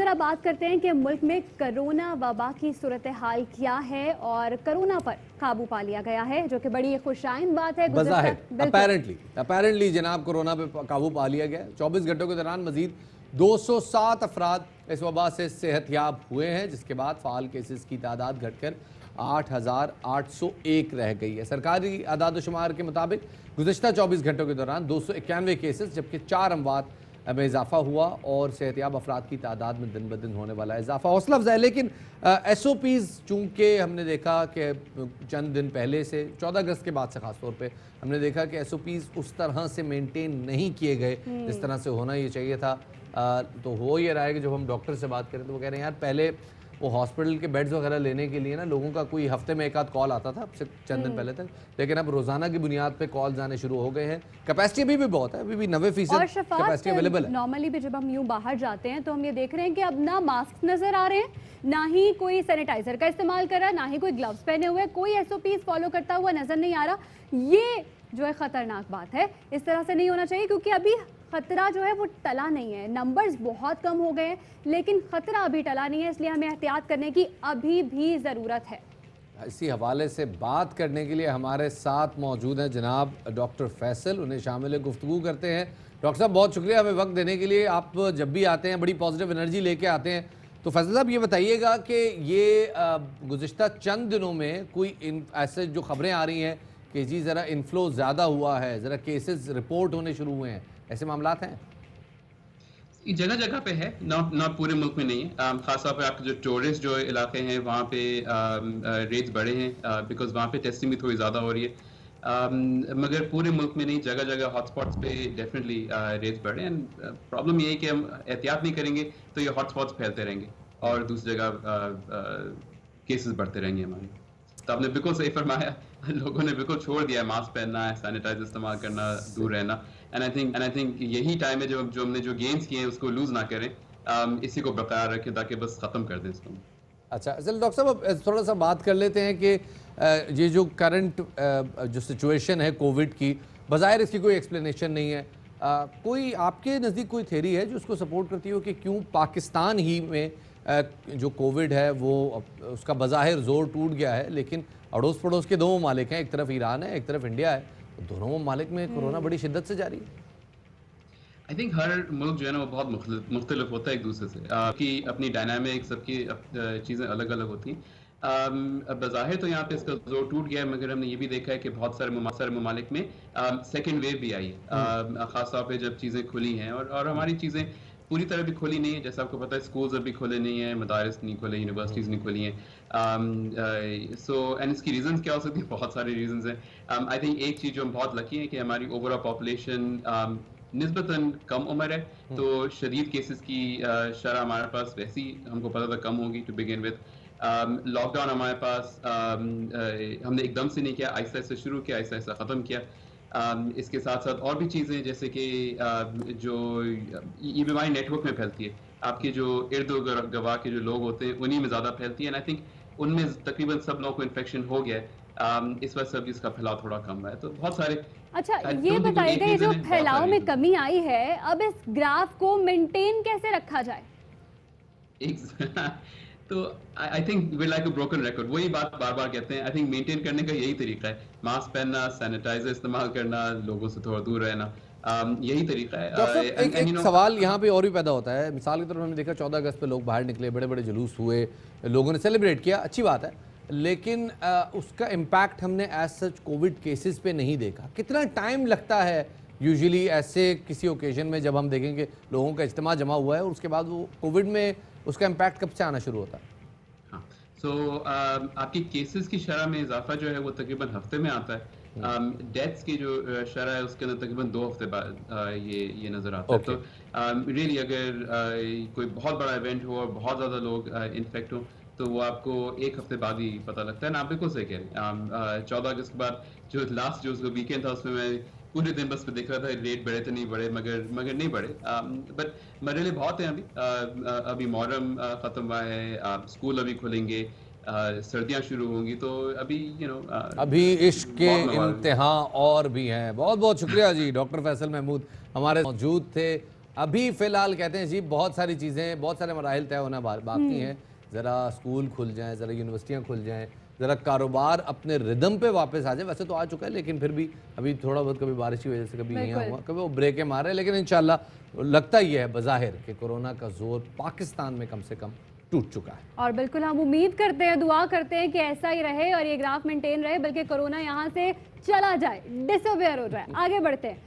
ذرا بات کرتے ہیں کہ ملک میں کرونا وبا کی صورتحال کیا ہے اور کرونا پر قابو پا لیا گیا ہے، جو کہ بڑی خوشائند بات ہے۔ بظاہر اپیرنٹلی جناب کورونا پہ قابو پا لیا گیا۔ 24 گھنٹوں کے دوران مزید 207 افراد اس وبا سے صحت یاب ہوئے ہیں، جس کے بعد فعال کیسز کی تعداد گھٹ کر 8,801 رہ گئی ہے۔ سرکاری اعداد و شمار کے مطابق گزشتہ 24 گھنٹوں کے دوران 291 کیسز جبکہ 4 اموات میں اضافہ ہوا اور صحت یاب افراد کی تعداد میں دن بدن ہونے والا اضافہ حوصلہ افزا ہے۔ لیکن ایس او پیز چونکہ ہم نے دیکھا کہ چند دن پہلے سے 14 اگست کے بعد سے خاص طور پہ ہم نے دیکھا کہ ایس او پیز اس طرح سے مینٹین نہیں کیے گئے جس طرح سے ہونا یہ چاہیے تھا۔ تو ہو یہ رہا ہے کہ جب ہم ڈاکٹر سے بات کریں تو وہ کہہ رہے ہیں یار پہلے وہ ہاسپٹل کے بیڈز وغیرہ لینے کے لیے نا لوگوں کا کوئی ہفتے میں ایک آدھ کال آتا تھا اب سے چند دن پہلے تک، لیکن اب روزانہ کی بنیاد پہ کالز آنے شروع ہو گئے ہیں۔ کیپیسٹی ابھی بھی بہت ہے، ابھی بھی 90% کیپیسٹی اویلیبل ہے۔ نارملی بھی جب ہم یوں باہر جاتے ہیں تو ہم یہ دیکھ رہے ہیں کہ اب نہ ماسک نظر آ رہے ہیں، نہ ہی کوئی سینیٹائزر کا استعمال کر رہا ہے، نہ ہی کوئی گلوز پہنے ہوئے، کوئی ایس او پیز فالو کرتا ہوا نظر نہیں آ رہا۔ یہ جو ہے خطرناک بات ہے، اس طرح سے نہیں ہونا چاہیے کیونکہ ابھی خطرہ جو ہے وہ ٹلا نہیں ہے۔ نمبرز بہت کم ہو گئے ہیں لیکن خطرہ ابھی ٹلا نہیں ہے، اس لیے ہمیں احتیاط کرنے کی ابھی بھی ضرورت ہے۔ اسی حوالے سے بات کرنے کے لیے ہمارے ساتھ موجود ہیں جناب ڈاکٹر فیصل، انہیں شامل گفتگو کرتے ہیں۔ ڈاکٹر صاحب بہت شکریہ ہمیں وقت دینے کے لیے، آپ جب بھی آتے ہیں بڑی پازیٹیو انرجی لے کے آتے ہیں۔ تو فیصل صاحب یہ بتائیے گا کہ یہ گزشتہ چند دنوں میں کوئی ایسے جو خبریں آ رہی ہیں کہ جی ذرا انفلو زیادہ ہوا ہے، ذرا کیسز رپورٹ ہونے شروع ہوئے ہیں، ایسے معاملات ہیں؟ جگہ جگہ پہ ہے، ناٹ پورے ملک میں نہیں ہے۔ خاص طور پہ آپ کے جو ٹورسٹ جو علاقے ہیں وہاں پہ ریٹس بڑھے ہیں بیکاز وہاں پہ ٹیسٹنگ بھی تھوڑی زیادہ ہو رہی ہے، مگر پورے ملک میں نہیں، جگہ جگہ ہاٹ اسپاٹس پہ ڈیفینیٹلی ریٹس بڑھے ہیں۔ پرابلم یہ ہے کہ ہم احتیاط نہیں کریں گے تو یہ ہاٹ اسپاٹس پھیلتے رہیں گے اور دوسری جگہ کیسز بڑھتے رہیں گے ہمارے۔ تو آپ نے بالکل صحیح فرمایا، لوگوں نے بالکل چھوڑ دیا ہے ماسک پہننا ہے، سینیٹائزر استعمال کرنا، دور رہنا۔ اینڈ آئی تھنک یہی ٹائم ہے جو ہم نے جو گینز کیے ہیں اس کو لوز نہ کریں، اسی کو برقرار رکھیں تاکہ بس ختم کر دیں اس کو۔ اچھا چل ڈاکٹر صاحب اب تھوڑا سا بات کر لیتے ہیں کہ یہ جو کرنٹ جو سچویشن ہے کووڈ کی، بظاہر اس کی کوئی ایکسپلینیشن نہیں ہے، کوئی آپ کے نزدیک کوئی تھیری ہے جو اس کو سپورٹ کرتی ہو کہ کیوں پاکستان ہی میں جو کووڈ ہے وہ اس کا بظاہر زور ٹوٹ گیا ہے، لیکن اڑوس پڑوس کے دو ممالک ہیں، ایک طرف ایران ہے ایک طرف انڈیا ہے، دونوں ممالک میں کورونا بڑی شدت سے جاری ہے؟ آئی تھنک ہر ملک جو ہے نا وہ بہت مختلف ہوتا ہے ایک دوسرے سے، کی اپنی ڈائنامک، سب کی چیزیں الگ الگ ہوتی ہیں۔ بظاہر تو یہاں پہ اس کا زور ٹوٹ گیا ہے، مگر ہم نے یہ بھی دیکھا ہے کہ بہت سارے ممالک میں سیکنڈ ویو بھی آئی ہے، خاص طور پہ جب چیزیں کھلی ہیں اور ہماری چیزیں پوری طرح بھی کھلی نہیں ہے۔ جیسا آپ کو پتہ ہے اسکولز ابھی کھلے نہیں ہیں، مدارس نہیں کھلے، یونیورسٹیز نہیں کھلی ہیں۔ اینڈ اس کی ریزنز کیا ہو سکتی ہیں؟ بہت سارے ریزنز ہیں۔ آئی تھنک ایک چیز جو ہم بہت لکی ہیں کہ ہماری اوور آل پاپولیشن نسبتاً کم عمر ہے، تو شدید کیسز کی شرح ہمارے پاس ویسی ہم کو پتہ تھا کم ہوگی to begin with. Lockdown ہمارے پاس ہم نے ایک دم سے نہیں کیا، آہستہ آہستہ شروع کیا، آہستہ آہستہ ختم کیا۔ اس کے ساتھ ساتھ اور بھی چیزیں جیسے کہ جو یہ بیماری نیٹ ورک میں پھیلتی ہے، آپ کے جو ارد گواہ کے جو لوگ ہوتے ہیں انہی میں زیادہ پھیلتی ہے، اینڈ آئی تھنک ان میں تقریباً سب لوگوں کو انفیکشن ہو گیا ہے، اس وجہ سے اب اس کا پھیلاؤ تھوڑا کم ہے۔ تو بہت سارے اچھا یہ بتائیے گا، یہ جو پھیلاؤ میں کمی آئی ہے اب اس گراف کو مینٹین کیسے رکھا جائے؟ تو I think we like a broken record, وہی بات بار بار کہتے ہیں۔ آئی تھنک مینٹین کرنے کا یہی طریقہ ہے، ماسک پہننا، سینیٹائزر استعمال کرنا، لوگوں سے تھوڑا دور رہنا، یہی طریقہ ہے۔ ایک سوال یہاں پہ اور بھی پیدا ہوتا ہے، مثال کے طور پر ہم نے دیکھا 14 اگست پہ لوگ باہر نکلے، بڑے بڑے جلوس ہوئے، لوگوں نے سیلیبریٹ کیا، اچھی بات ہے، لیکن اس کا امپیکٹ ہم نے ایز سچ کووڈ کیسز پہ نہیں دیکھا۔ کتنا ٹائم لگتا ہے یوزلی ایسے کسی اوکیزن میں جب ہم دیکھیں کہ لوگوں کا اجتماع جمع ہوا ہے اور اس کے بعد وہ کووڈ میں اس کا امپیکٹ کب سے آنا شروع ہوتا ہے؟ ہاں سو آپ کی کیسز کی شرح میں اضافہ جو ہے وہ تقریباً ہفتے میں آتا ہے، ڈیتھس کی جو شرح ہے اس کے اندر تقریباً 2 ہفتے بعد یہ نظر آتا ہے۔ تو ریئلی اگر کوئی بہت بڑا ایونٹ ہو اور بہت زیادہ لوگ انفیکٹ ہوں تو وہ آپ کو 1 ہفتے بعد ہی پتہ لگتا ہے۔ نا آپ بالکل صحیح کہہ رہے ہیں، 14 اگست کے بعد جو لاسٹ جو اس کا ویکینڈ تھا اس میں پورے دن بس پہ دیکھ رہا تھا ریٹ بڑھے تو نہیں بڑھے، مگر نہیں بڑھے، بٹ مرحلے بہت ہیں ابھی محرم ختم ہوا ہے، اسکول ابھی کھلیں گے، سردیاں شروع ہوں گی، تو ابھی عشق کے امتحان اور بھی ہیں۔ بہت بہت شکریہ جی ڈاکٹر فیصل محمود ہمارے موجود تھے ابھی فی الحال کہتے ہیں جی بہت ساری چیزیں، بہت سارے مراحل طے ہونا باقی ہیں. ذرا اسکول کھل جائیں، ذرا یونیورسٹیاں کھل جائیں، ذرا کاروبار اپنے ردم پہ واپس آ جائے. ویسے تو آ چکا ہے لیکن پھر بھی ابھی تھوڑا بہت کبھی بارش کی وجہ سے کبھی یہاں ہوا، کبھی وہ بریکیں مار رہے ہیں. لیکن انشاءاللہ لگتا ہی ہے بظاہر کہ کورونا کا زور پاکستان میں کم سے کم ٹوٹ چکا ہے. اور بالکل ہم امید کرتے ہیں، دعا کرتے ہیں کہ ایسا ہی رہے اور یہ گراف مینٹین رہے، بلکہ کورونا یہاں سے چلا جائے، ڈس اویئر ہو جائے. آگے بڑھتے ہیں.